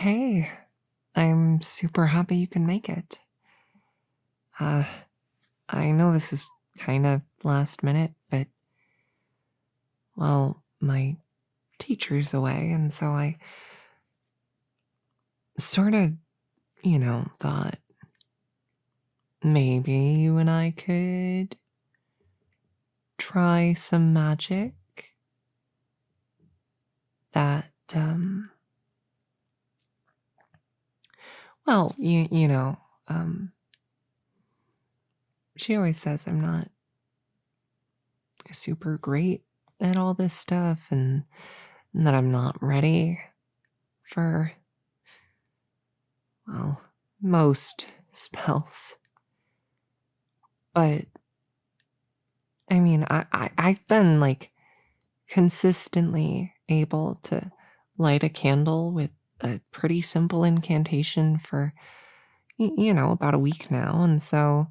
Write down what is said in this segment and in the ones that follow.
Hey, I'm super happy you can make it. Uh, I know this is kind of last minute, but, well, my teacher's away, and so I sort of, thought maybe you and I could try some magic that, well, she always says I'm not super great at all this stuff and that I'm not ready for, well, most spells. But, I mean, I've been, like, consistently able to light a candle with a pretty simple incantation for, about a week now, and so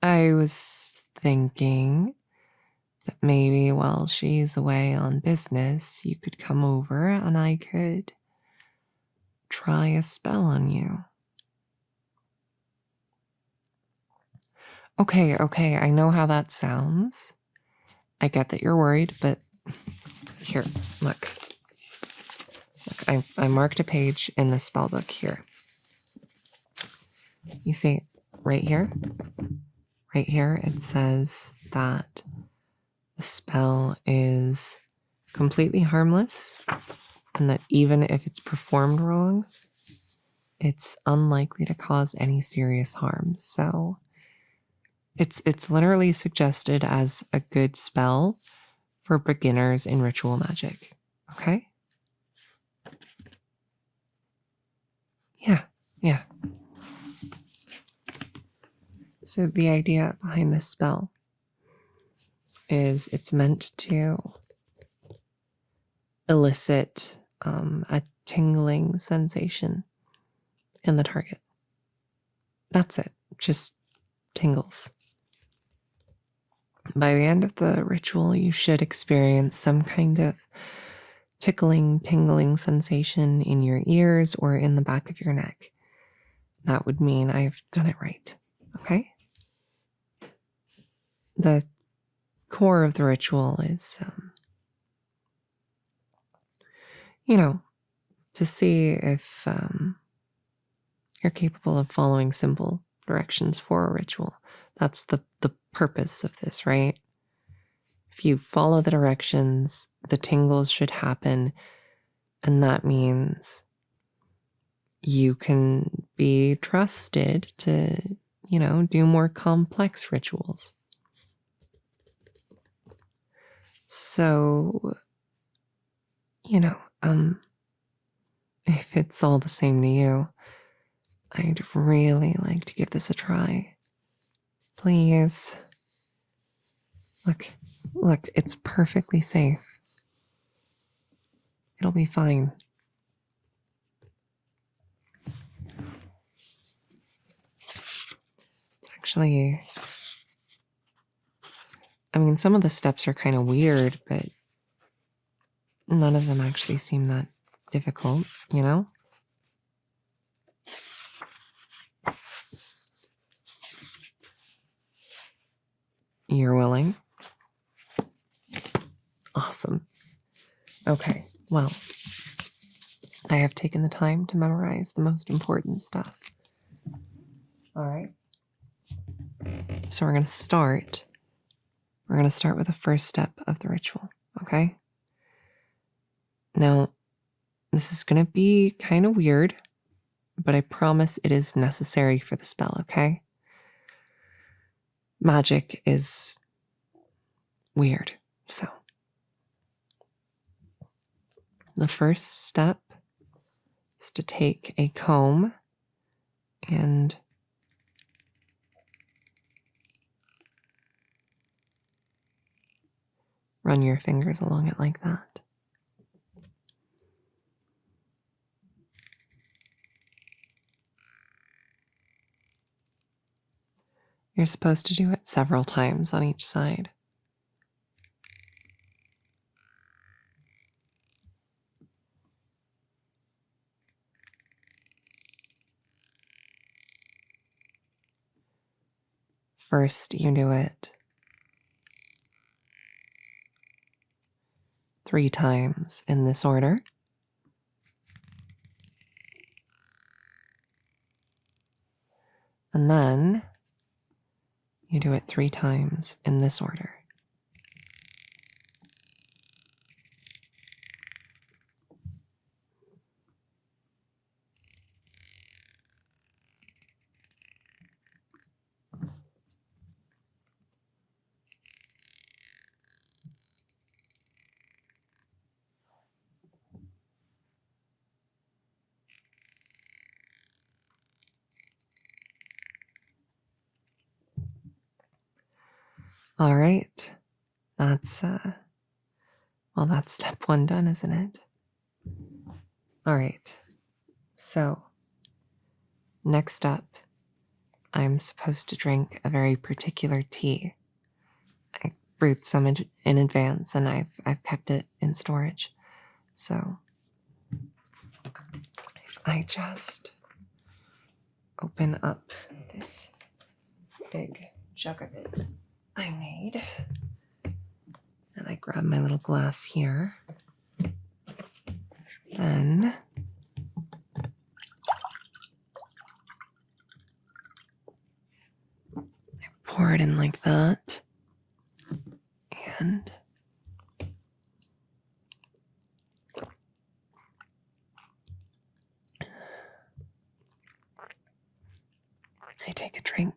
I was thinking that maybe while she's away on business, you could come over and I could try a spell on you. Okay, I know how that sounds. I get that you're worried, but here, look. I marked a page in the spell book here. You see, right here, it says that the spell is completely harmless and that even if it's performed wrong, it's unlikely to cause any serious harm. So it's literally suggested as a good spell for beginners in ritual magic. Okay? Yeah. So the idea behind this spell is it's meant to elicit a tingling sensation in the target. That's it. Just tingles. By the end of the ritual, you should experience some kind of tickling, tingling sensation in your ears or in the back of your neck. That would mean I've done it right. Okay? The core of the ritual is, to see if you're capable of following simple directions for a ritual. That's the purpose of this, right? If you follow the directions, the tingles should happen, and that means you can be trusted to, do more complex rituals. So, if it's all the same to you, I'd really like to give this a try. Please. Look, it's perfectly safe. It'll be fine. It's actually, some of the steps are kind of weird, but none of them actually seem that difficult, You're willing? Awesome. Okay, well, I have taken the time to memorize the most important stuff. All right. So we're going to start with the first step of the ritual, okay? Now, this is going to be kind of weird, but I promise it is necessary for the spell, okay? Magic is weird, so. The first step is to take a comb and run your fingers along it like that. You're supposed to do it several times on each side. First, you do it 3 times in this order. And then you do it 3 times in this order. All right. That's that's step 1 done, isn't it? All right. So, next up, I'm supposed to drink a very particular tea. I brewed some in advance, and I've kept it in storage. So, if I just open up this big jug of it I made, and I grab my little glass here, then I pour it in like that, and I take a drink.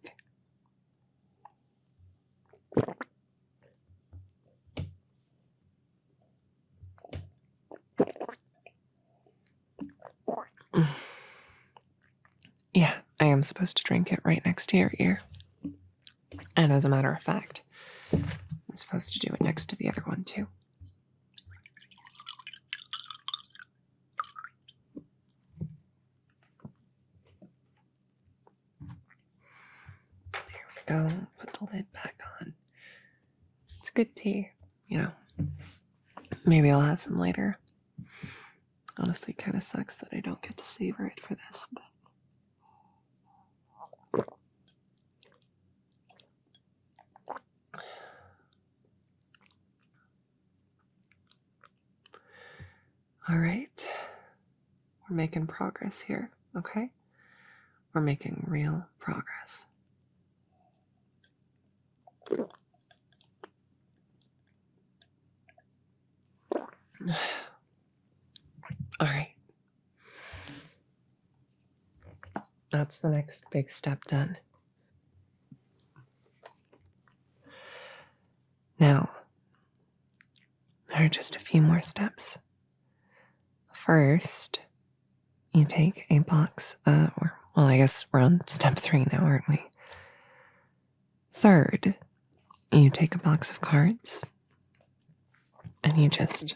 Yeah, I am supposed to drink it right next to your ear. And as a matter of fact, I'm supposed to do it next to the other one too. There we go. Put the lid back on. It's good tea, you know. Maybe I'll have some later. Honestly, kind of sucks that I don't get to savor it for this, but all right. We're making progress here, okay? We're making real progress. All right. That's the next big step done. Now, there are just a few more steps. First, you take a box, I guess we're on step 3 now, aren't we? Third, you take a box of cards and you just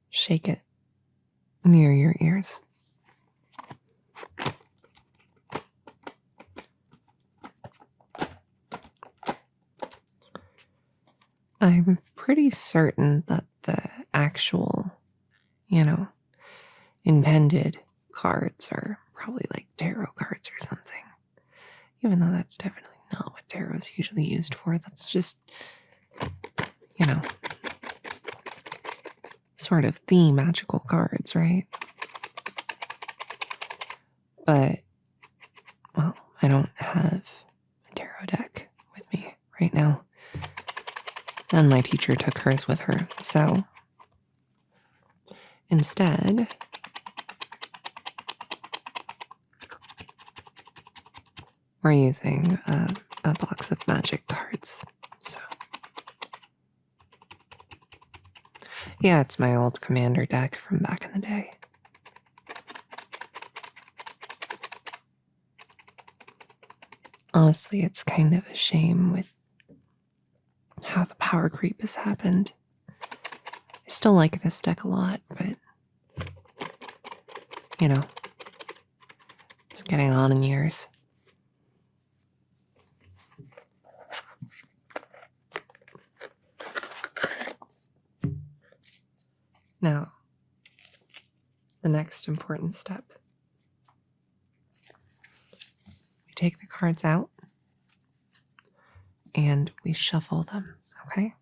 shake it near your ears. I'm pretty certain that the actual, intended cards are probably like tarot cards or something. Even though that's definitely not what tarot is usually used for. That's just, sort of the magical cards, right? But, well, I don't have a tarot deck with me right now. And my teacher took hers with her. So, instead, we're using a box of magic cards. So, yeah, it's my old commander deck from back in the day. Honestly, it's kind of a shame with how the power creep has happened. I still like this deck a lot, but, it's getting on in years. Now, the next important step. take the cards out and we shuffle them, okay?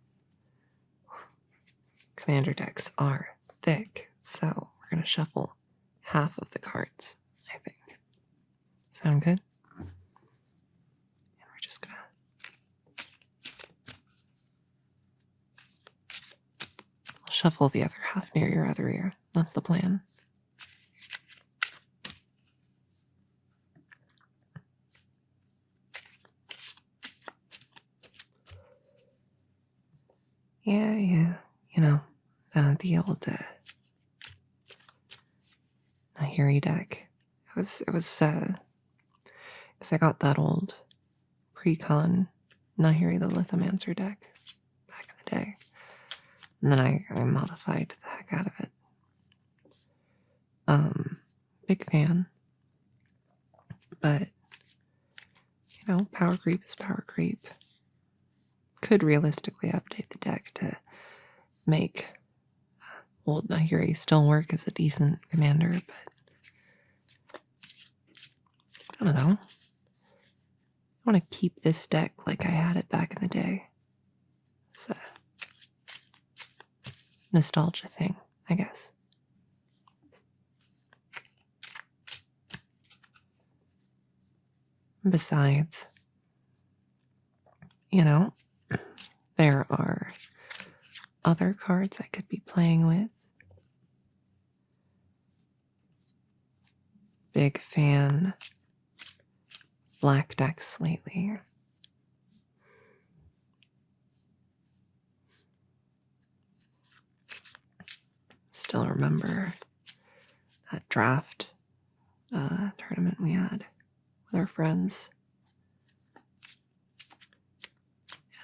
Commander decks are thick, so we're going to shuffle half of the cards, I think. Sound good? And we're just going to... I'll shuffle the other half near your other ear. That's the plan. Yeah, you know, the old Nahiri deck. It was, because I got that old pre-con Nahiri the Lithomancer deck back in the day. And then I modified the heck out of it. Big fan. But, you know, power creep is power creep. Could realistically update the deck to make old Nahiri still work as a decent commander, but I don't know. I want to keep this deck like I had it back in the day. It's a nostalgia thing, I guess. Besides, you know, there are other cards I could be playing with. Big fan of black decks lately. Still remember that draft tournament we had with our friends.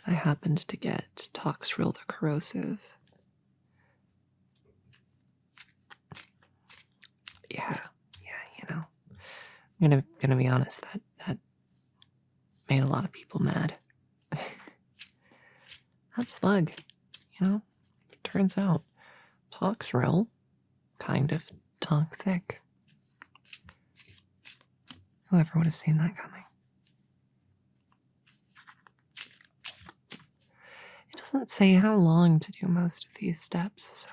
And I happened to get Toxrill the Corrosive. Yeah, you know. I'm gonna be honest, that made a lot of people mad. That slug, you know, turns out Toxrill, kind of toxic. Whoever would have seen that coming? It doesn't say how long to do most of these steps, so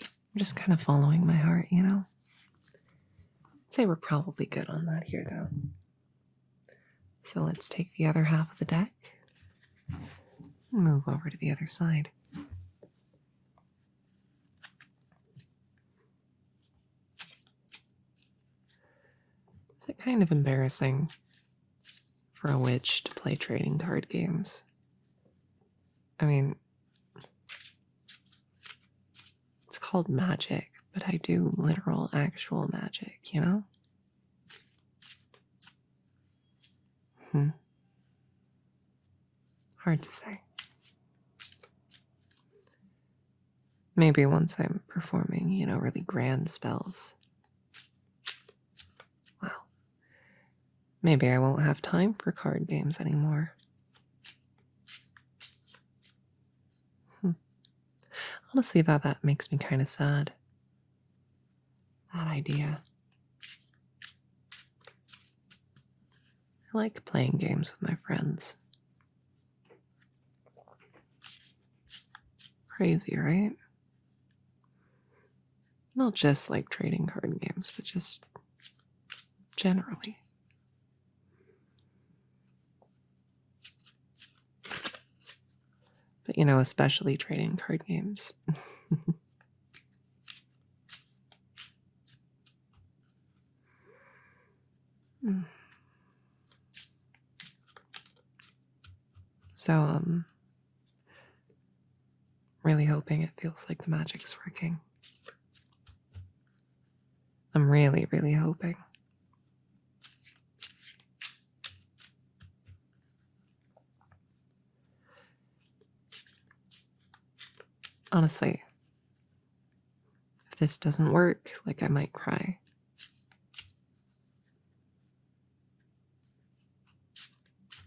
I'm just kind of following my heart, you know? I'd say we're probably good on that here, though. So let's take the other half of the deck and move over to the other side. Is it kind of embarrassing for a witch to play trading card games? I mean, it's called magic, but I do literal, actual magic, you know? Hard to say. Maybe once I'm performing, you know, really grand spells. Well, maybe I won't have time for card games anymore. Honestly, that makes me kind of sad. That idea. I like playing games with my friends. Crazy, right? Not just like trading card games, but just generally. But, you know, especially trading card games. So, really hoping it feels like the magic's working. I'm really, really hoping. Honestly, if this doesn't work, like, I might cry.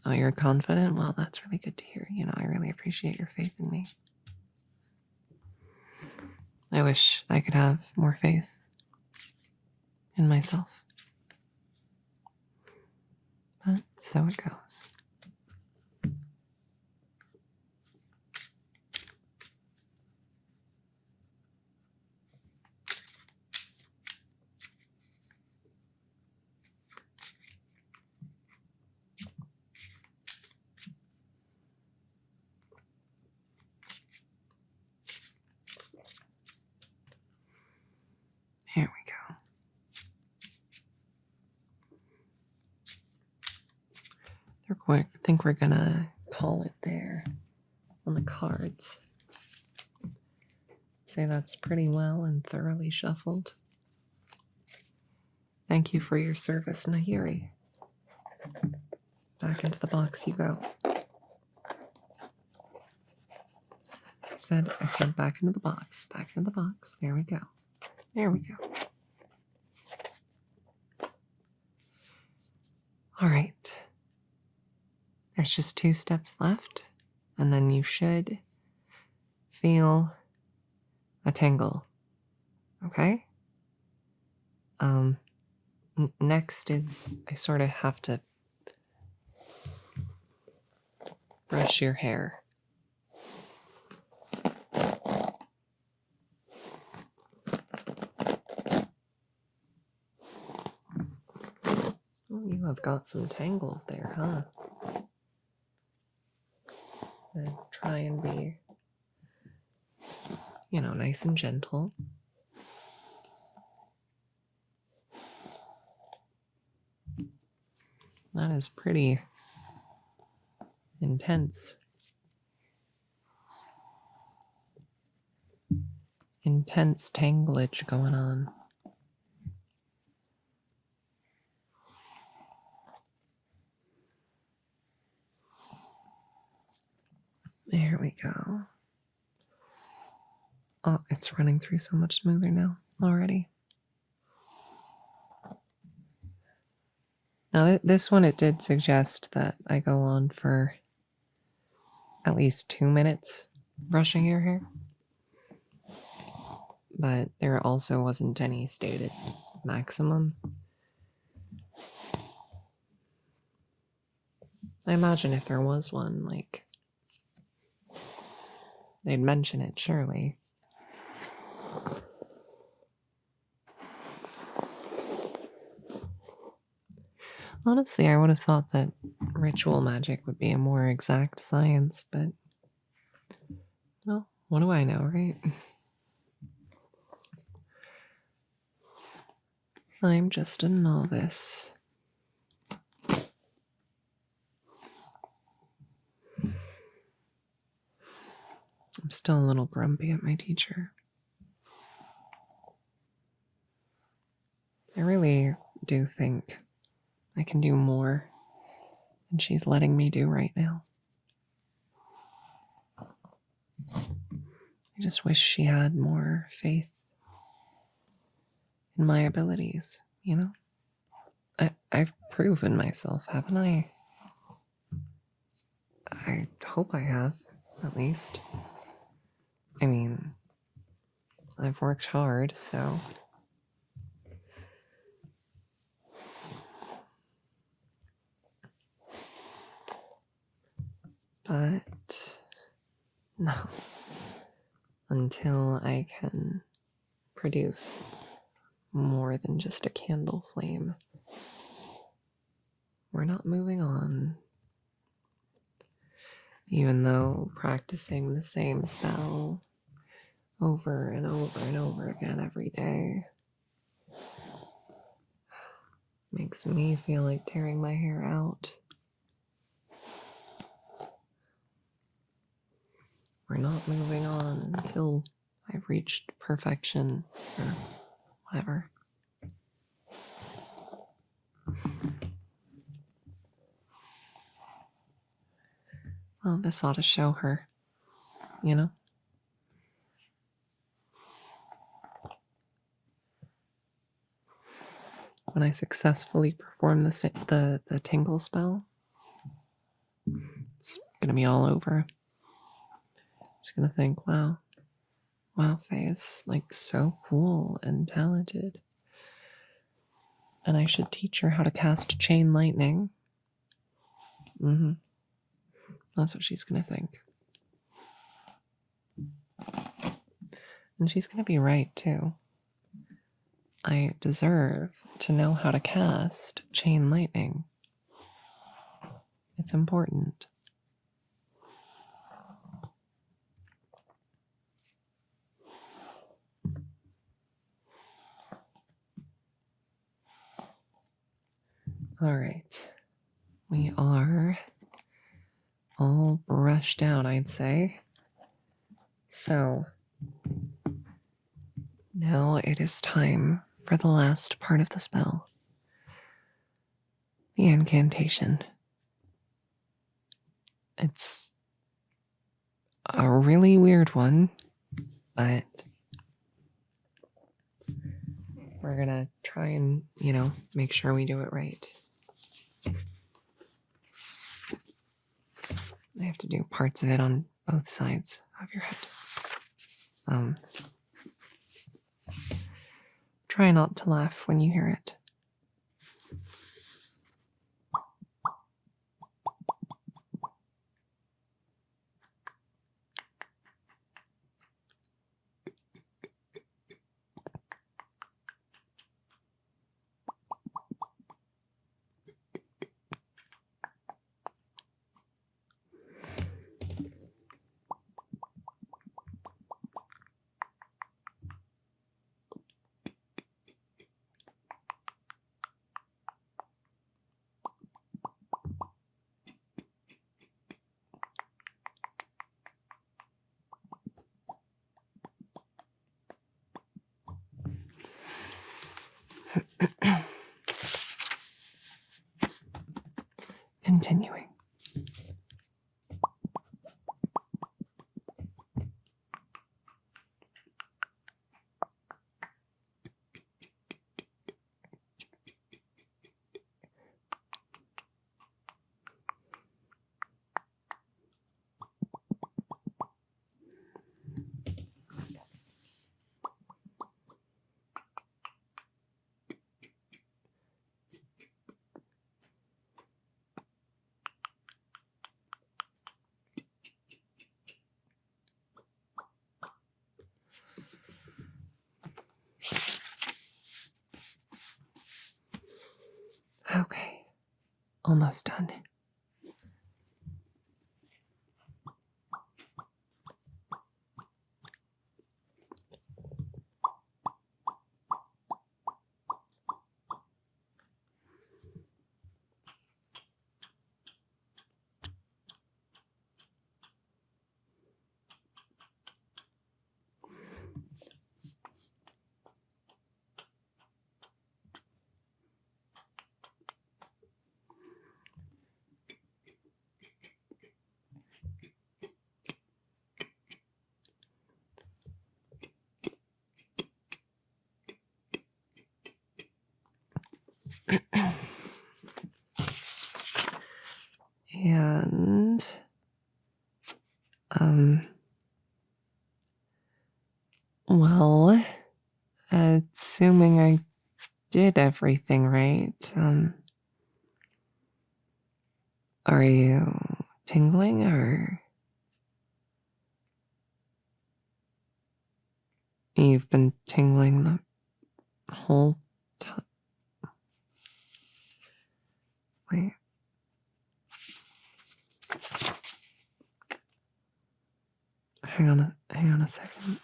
Oh, you're confident? Well, that's really good to hear. You know, I really appreciate your faith in me. I wish I could have more faith in myself. But so it goes. Here we go. I think we're gonna call it there on the cards. Say that's pretty well and thoroughly shuffled. Thank you for your service, Nahiri. Back into the box you go. I said back into the box. Back into the box. There we go. There we go. All right. There's just 2 steps left, and then you should feel a tingle. Okay? Next is I sort of have to brush your hair. Oh, you have got some tangle there, huh? And try and be, nice and gentle. That is pretty intense. Intense tanglage going on. There we go. Oh, it's running through so much smoother now already. Now, this one, it did suggest that I go on for at least 2 minutes brushing your hair. But there also wasn't any stated maximum. I imagine if there was one, they'd mention it, surely. Honestly, I would have thought that ritual magic would be a more exact science, but, well, what do I know, right? I'm just a novice. I'm still a little grumpy at my teacher. I really do think I can do more than she's letting me do right now. I just wish she had more faith in my abilities, I've proven myself, haven't I? I hope I have, at least. I mean, I've worked hard, so... But no, until I can produce more than just a candle flame, we're not moving on. Even though practicing the same spell over and over and over again every day makes me feel like tearing my hair out. We're not moving on until I've reached perfection or whatever. Well, this ought to show her, When I successfully perform the tingle spell, it's gonna be all over. Just gonna think, wow, Faye is so cool and talented. And I should teach her how to cast chain lightning Mm-hmm. That's what she's going to think. And she's going to be right, too. I deserve to know how to cast Chain Lightning. It's important. All right. We are all brushed out, I'd say. So now it is time for the last part of the spell. The incantation. It's a really weird one, but we're gonna try and, make sure we do it right. I have to do parts of it on both sides of your head. Try not to laugh when you hear it. Continuing. Okay, almost done. And well, assuming I did everything right, are you tingling, or you've been tingling the whole time? Wait. Hang on a second.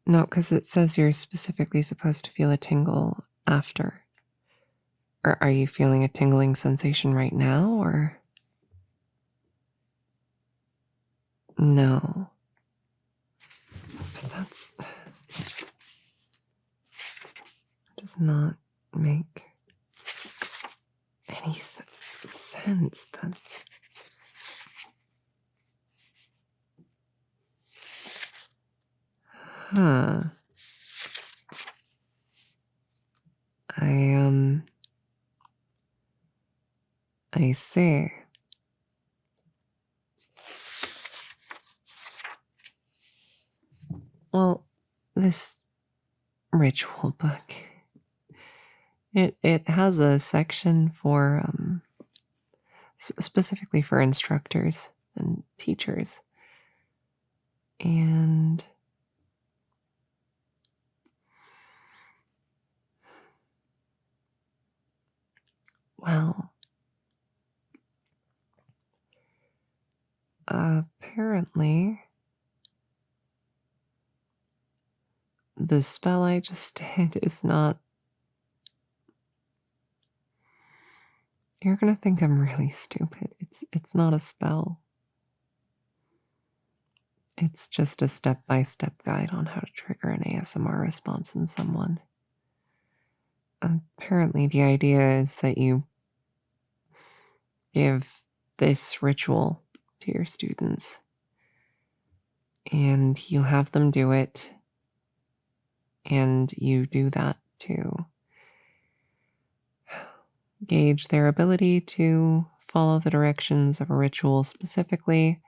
No, because it says you're specifically supposed to feel a tingle after. Or are you feeling a tingling sensation right now, or? No. But that does not make any sense. That Huh. I see. Well, this ritual book It has a section for specifically for instructors and teachers. And well, apparently the spell I just did is not. You're gonna think I'm really stupid. It's not a spell. It's just a step-by-step guide on how to trigger an ASMR response in someone. Apparently the idea is that you give this ritual to your students and you have them do it, and you do that to gauge their ability to follow the directions of a ritual specifically,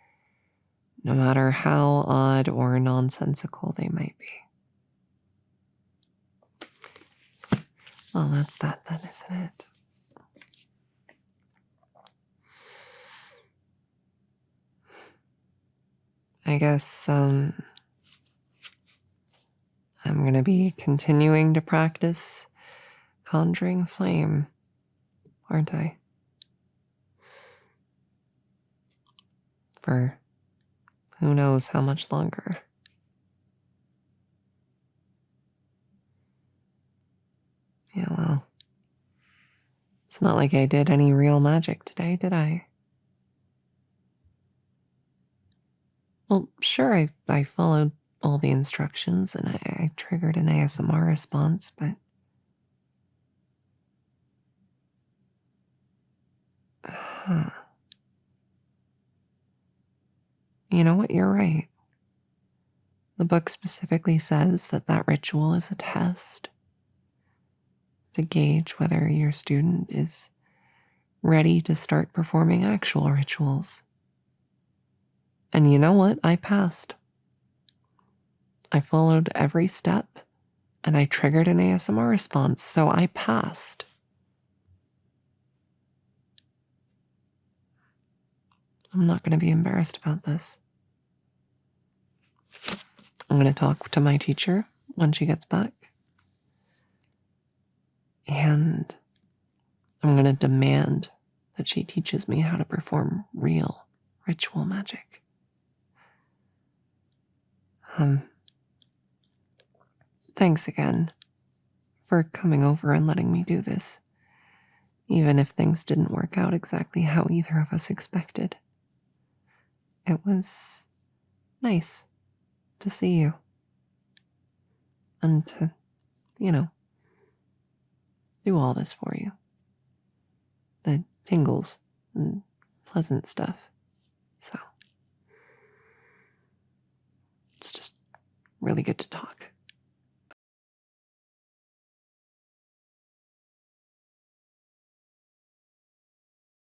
no matter how odd or nonsensical they might be. Well, that's that then, isn't it? I guess I'm going to be continuing to practice Conjuring Flame, aren't I? For who knows how much longer. Yeah, well, it's not like I did any real magic today, did I? Well, sure, I followed all the instructions and I triggered an ASMR response, but you know what? You're right. The book specifically says that that ritual is a test to gauge whether your student is ready to start performing actual rituals. And you know what? I passed. I followed every step and I triggered an ASMR response, so I passed. I'm not going to be embarrassed about this. I'm going to talk to my teacher when she gets back. And I'm going to demand that she teaches me how to perform real ritual magic. Thanks again for coming over and letting me do this, even if things didn't work out exactly how either of us expected. It was nice to see you and to, do all this for you. The tingles and pleasant stuff. So, it's just really good to talk.